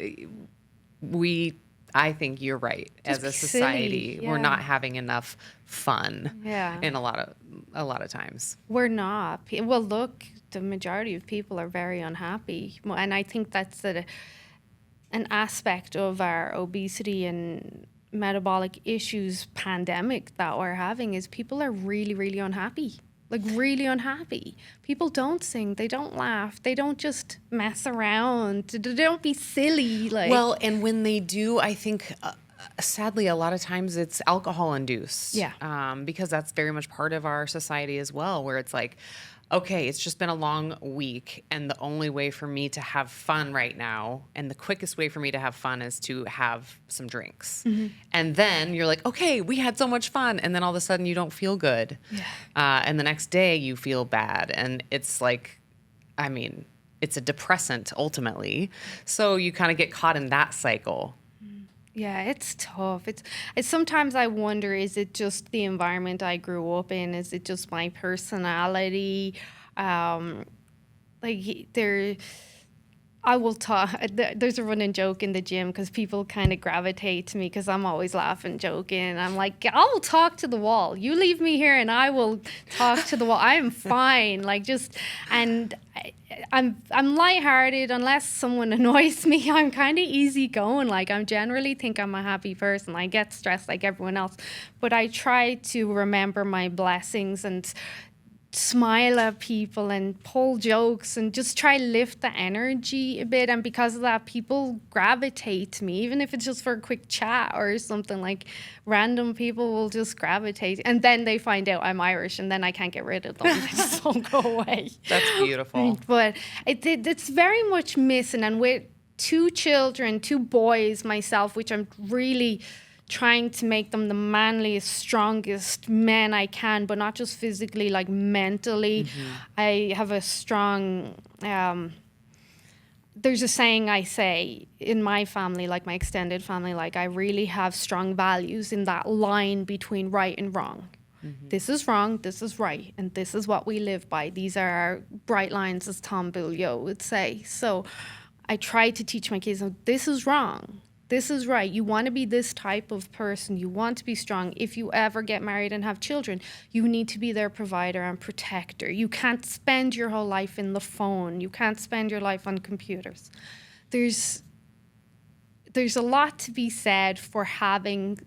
I think you're right. Just as a society, silly. we're not having enough fun. Yeah. In a lot of times. We're not. Well, look, the majority of people are very unhappy. And I think that's an aspect of our obesity and metabolic issues pandemic that we're having, is people are really, really unhappy. Like, really unhappy. People don't sing. They don't laugh. They don't just mess around. They don't be silly. Like, well, and when they do, I think, sadly, a lot of times it's alcohol induced. Yeah. Because that's very much part of our society as well, where it's like, okay, it's just been a long week, and the only way for me to have fun right now, and the quickest way for me to have fun, is to have some drinks. And then you're like, okay, we had so much fun. And then all of a sudden you don't feel good. Yeah. And the next day you feel bad. And it's like, I mean, it's a depressant ultimately. So you kind of get caught in that cycle. Yeah, it's tough. It's sometimes I wonder, is it just the environment I grew up in? Is it just my personality? I I will talk. There's a running joke in the gym because people kind of gravitate to me because I'm always laughing, joking. I'm like, I'll talk to the wall. You leave me here and I will talk to the wall. I'm fine. I'm lighthearted unless someone annoys me. I'm kind of easygoing. Like, I generally think I'm a happy person. I get stressed like everyone else, but I try to remember my blessings and smile at people and pull jokes and just try lift the energy a bit. And because of that, people gravitate to me, even if it's just for a quick chat or something. Like, random people will just gravitate, and then they find out I'm Irish, and then I can't get rid of them. They just won't go away. That's beautiful. But it's very much missing. And with 2 children, 2 boys myself, which I'm really trying to make them the manliest, strongest men I can, but not just physically, like mentally. Mm-hmm. I have a strong, there's a saying I say in my family, like my extended family, like I really have strong values in that line between right and wrong. Mm-hmm. This is wrong, this is right, and this is what we live by. These are our bright lines, as Tom Bouliot would say. So I try to teach my kids, this is wrong. This is right. You want to be this type of person. You want to be strong. If you ever get married and have children, you need to be their provider and protector. You can't spend your whole life in the phone. You can't spend your life on computers. There's a lot to be said for having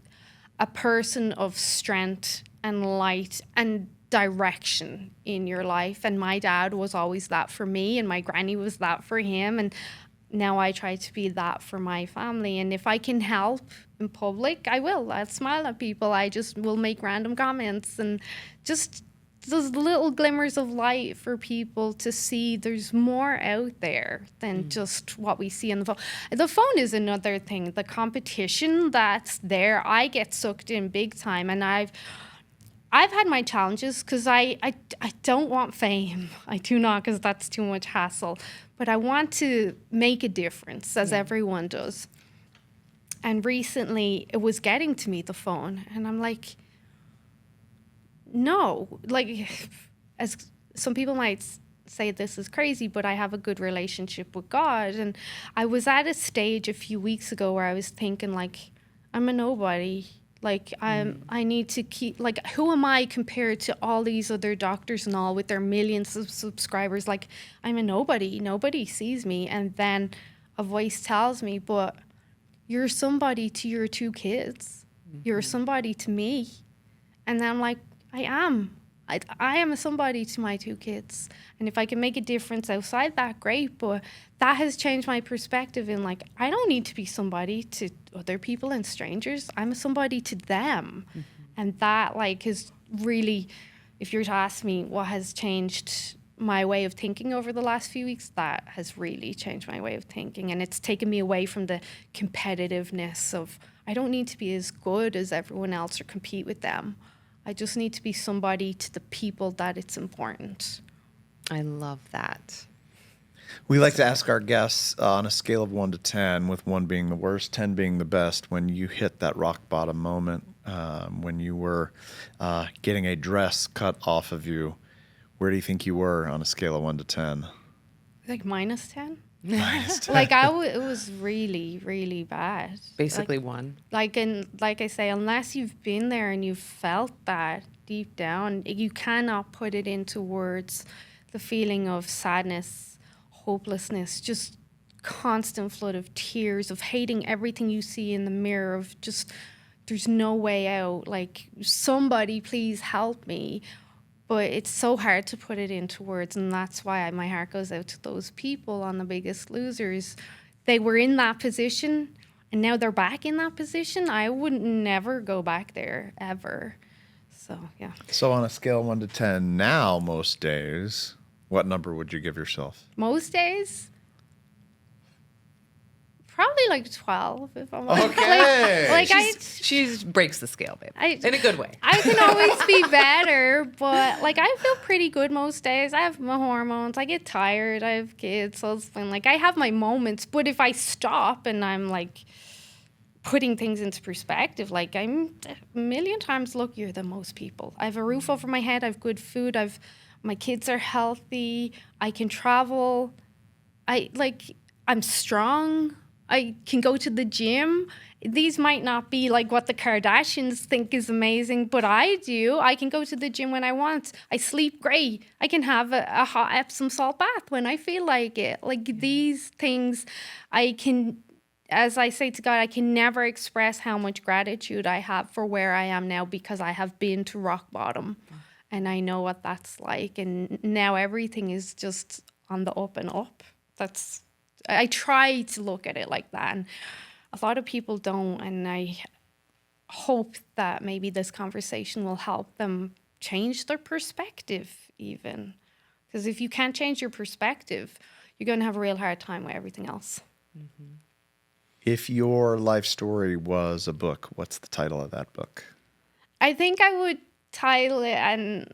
a person of strength and light and direction in your life. And my dad was always that for me, and my granny was that for him. And now I try to be that for my family. And if I can help in public, I will. I'll smile at people. I just will make random comments and just those little glimmers of light for people to see there's more out there than just what we see on the phone. The phone is another thing. The competition that's there, I get sucked in big time. And I've had my challenges because I don't want fame. I do not, because that's too much hassle. But I want to make a difference, as everyone does. And recently, it was getting to me, the phone. And I'm like, no. Like, as some people might say this is crazy, but I have a good relationship with God. And I was at a stage a few weeks ago where I was thinking, like, I'm a nobody. Like, I need to keep, like, who am I compared to all these other doctors and all with their millions of subscribers? Like, I'm a nobody. Nobody sees me. And then a voice tells me, but you're somebody to your 2 kids. Mm-hmm. You're somebody to me. And then I'm like, I am. I am a somebody to my 2 kids. And if I can make a difference outside that, great. But that has changed my perspective in, like, I don't need to be somebody to other people and strangers. I'm a somebody to them. Mm-hmm. And that, like, is really, if you were to ask me what has changed my way of thinking over the last few weeks, that has really changed my way of thinking. And it's taken me away from the competitiveness of, I don't need to be as good as everyone else or compete with them. I just need to be somebody to the people that it's important. I love that. We like to ask our guests on a scale of 1 to 10, with 1 being the worst, 10 being the best, when you hit that rock bottom moment, when you were getting a dress cut off of you, where do you think you were on a scale of 1 to 10? Like minus 10? Minus 10. Like it was really, really bad. Basically like, 1. Like I say, unless you've been there and you've felt that deep down, you cannot put it into words. The feeling of sadness, hopelessness, just constant flood of tears, of hating everything you see in the mirror, of just, there's no way out. Like, somebody please help me. But it's so hard to put it into words, and that's why my heart goes out to those people on The Biggest Losers. They were in that position, and now they're back in that position. I would never go back there, ever. So, yeah. So on a scale of 1 to 10 now, most days, what number would you give yourself? Most days? Probably like 12, if I'm honest. Okay. She breaks the scale, babe. In a good way. I can always be better, but like, I feel pretty good most days. I have my hormones. I get tired. I have kids. So it's fine. Like, I have my moments, but if I stop and I'm like putting things into perspective, like, I'm a million times luckier than most people. I have a roof over my head. I have good food. my kids are healthy. I can travel. I'm strong. I can go to the gym. These might not be like what the Kardashians think is amazing, but I do. I can go to the gym when I want. I sleep great. I can have a hot Epsom salt bath when I feel like it. Like these things, I can, as I say to God, I can never express how much gratitude I have for where I am now because I have been to rock bottom and I know what that's like. And now everything is just on the up and up. I try to look at it like that. And a lot of people don't. And I hope that maybe this conversation will help them change their perspective even. Because if you can't change your perspective, you're going to have a real hard time with everything else. Mm-hmm. If your life story was a book, what's the title of that book? I think I would title it, and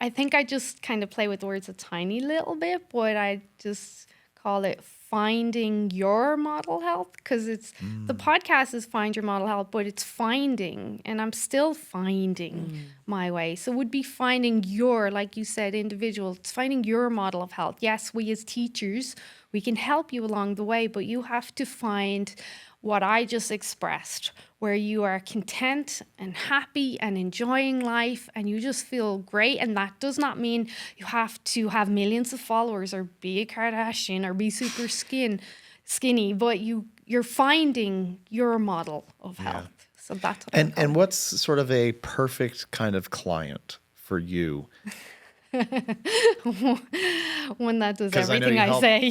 I think I just kind of play with words a tiny little bit, but I just call it Finding Your Model Health, because it's the podcast is Find Your Model Health, but it's finding, and I'm still finding my way. So it would be finding your, like you said, individual. It's finding your model of health. Yes, we as teachers, we can help you along the way, but you have to find what I just expressed, where you are content and happy and enjoying life and you just feel great. And that does not mean you have to have millions of followers or be a Kardashian or be super skinny, but you're finding your model of health. So that's what and what's sort of a perfect kind of client for you? One that does 'Cause I know everything you I help- say.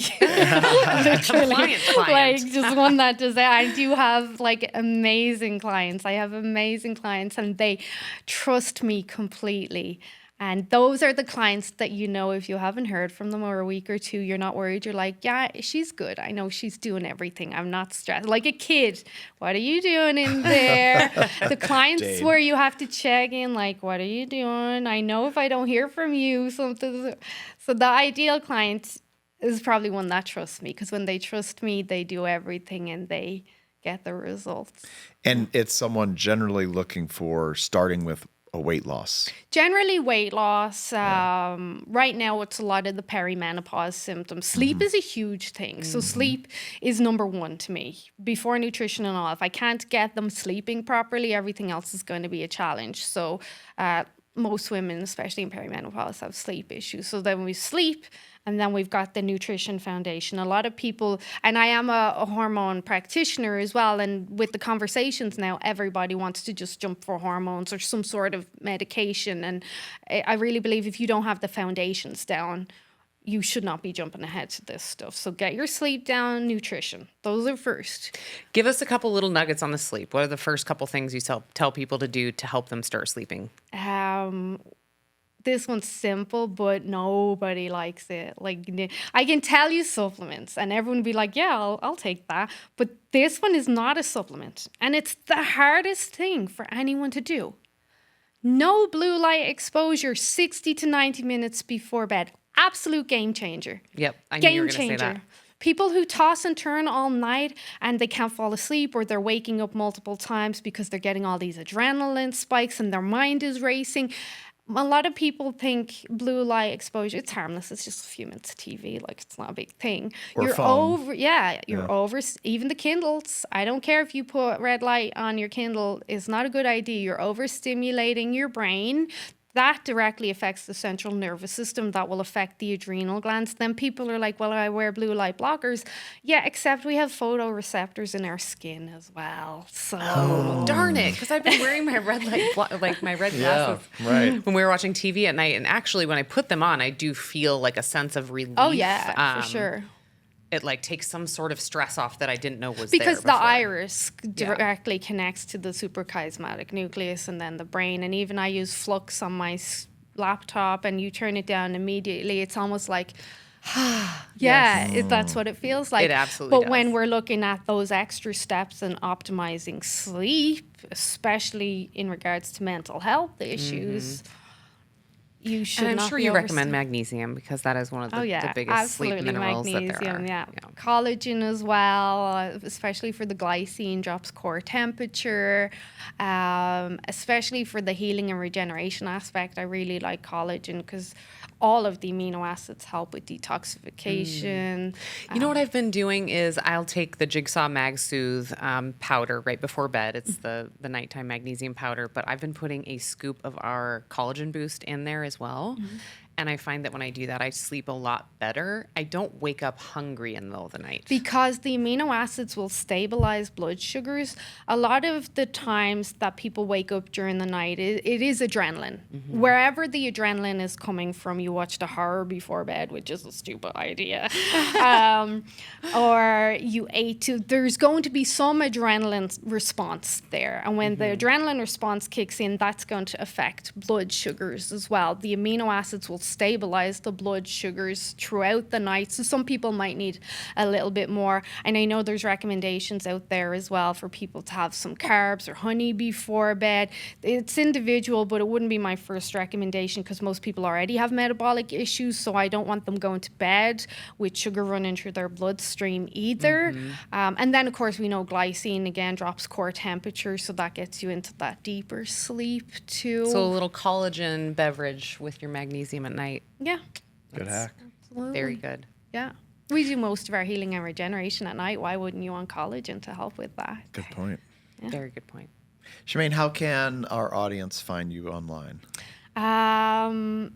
Literally. Client. Like just one that does that. I do have like amazing clients. I have amazing clients and they trust me completely. And those are the clients that, you know, if you haven't heard from them or a week or two, you're not worried. You're like, yeah, she's good. I know she's doing everything. I'm not stressed. Like a kid, what are you doing in there? The clients Jade. where you have to check in, like, what are you doing? I know if I don't hear from you, something. So the ideal client is probably one that trusts me, because when they trust me, they do everything and they get the results. And it's someone generally looking for starting with a weight loss. Generally weight loss. Right now, it's a lot of the perimenopause symptoms. Sleep is a huge thing. So sleep is number one to me. Before nutrition and all, if I can't get them sleeping properly, everything else is going to be a challenge. So most women, especially in perimenopause, have sleep issues. So then we sleep, and then we've got the nutrition foundation. A lot of people, and I am a hormone practitioner as well, and with the conversations now, everybody wants to just jump for hormones or some sort of medication. And I really believe if you don't have the foundations down, you should not be jumping ahead to this stuff. So get your sleep down, nutrition. Those are first. Give us a couple little nuggets on the sleep. What are the first couple things you tell people to do to help them start sleeping? This one's simple, but nobody likes it. Like, I can tell you supplements, and everyone will be like, yeah, I'll take that. But this one is not a supplement, and it's the hardest thing for anyone to do. No blue light exposure 60 to 90 minutes before bed. Absolute game changer. Yep, I knew you were Game going to say changer. that. People who toss and turn all night and they can't fall asleep, or they're waking up multiple times because they're getting all these adrenaline spikes and their mind is racing. A lot of people think blue light exposure, it's harmless. It's just a few minutes of TV. Like, it's not a big thing. Or You're phone. over, even the Kindles. I don't care if you put red light on your Kindle. It's not a good idea. You're overstimulating your brain. That directly affects the central nervous system. That will affect the adrenal glands. Then people are like, well, I wear blue light blockers. Yeah, except we have photoreceptors in our skin as well. So Darn it, because I've been wearing my red light, my red glasses right. when we were watching TV at night. And actually, when I put them on, I do feel like a sense of relief. oh yeah, for sure. It like takes some sort of stress off that I didn't know was Because there the before. iris directly connects to the suprachiasmatic nucleus and then the brain. And even I use Flux on my laptop, and you turn it down immediately. It's almost like, that's what it feels like. It absolutely But when does. we're looking at those extra steps and optimizing sleep, especially in regards to mental health issues, you should And I'm not sure be you recommend overstuffed. magnesium because that is one of the biggest sleep minerals that there are. Yeah. Collagen as well, especially for the glycine, drops core temperature, especially for the healing and regeneration aspect. I really like collagen because all of the amino acids help with detoxification. You know what I've been doing is I'll take the Jigsaw Mag Soothe powder right before bed. It's the nighttime magnesium powder, but I've been putting a scoop of our collagen boost in there as well. And I find that when I do that, I sleep a lot better. I don't wake up hungry in the middle of the night. Because the amino acids will stabilize blood sugars. A lot of the times that people wake up during the night, it is adrenaline. Wherever the adrenaline is coming from, you watched a horror before bed, which is a stupid idea. Or you ate there's going to be some adrenaline response there. And when the adrenaline response kicks in, that's going to affect blood sugars as well. The amino acids will stabilize the blood sugars throughout the night. So some people might need a little bit more. And I know there's recommendations out there as well for people to have some carbs or honey before bed. It's individual, but it wouldn't be my first recommendation because most people already have metabolic issues. So I don't want them going to bed with sugar running through their bloodstream either. And then, of course, we know glycine, again, drops core temperature. So that gets you into that deeper sleep too. So a little collagen beverage with your magnesium at night. Yeah. Good hack. Absolutely. Very good. Yeah. We do most of our healing and regeneration at night. Why wouldn't you want collagen to help with that? Good point. Very good point. Chemaine, how can our audience find you online? My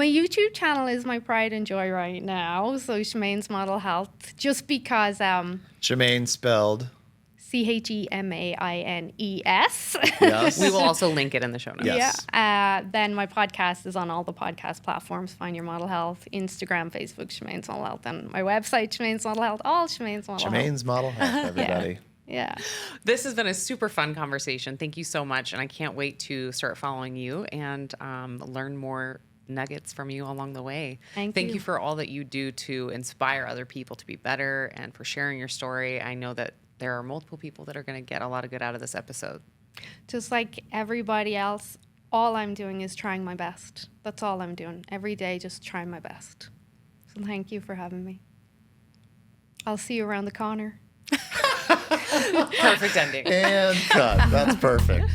YouTube channel is my pride and joy right now. So Chemaine's Model Health, just because Chemaine spelled. CHEMAINES. Yes. We will also link it in the show notes. Yes. Yeah. Then my podcast is on all the podcast platforms. Find Your Model Health, Instagram, Facebook, Chemaine's Model Health, and my website, Chemaine's Model Health, all Chemaine's Model Health. Chemaine's Model Health, everybody. Yeah. This has been a super fun conversation. Thank you so much. And I can't wait to start following you and learn more nuggets from you along the way. Thank you you for all that you do to inspire other people to be better and for sharing your story. I know that there are multiple people that are going to get a lot of good out of this episode. Just like everybody else, all I'm doing is trying my best. That's all I'm doing. Every day, just trying my best. So thank you for having me. I'll see you around the corner. Perfect ending. And cut. That's perfect.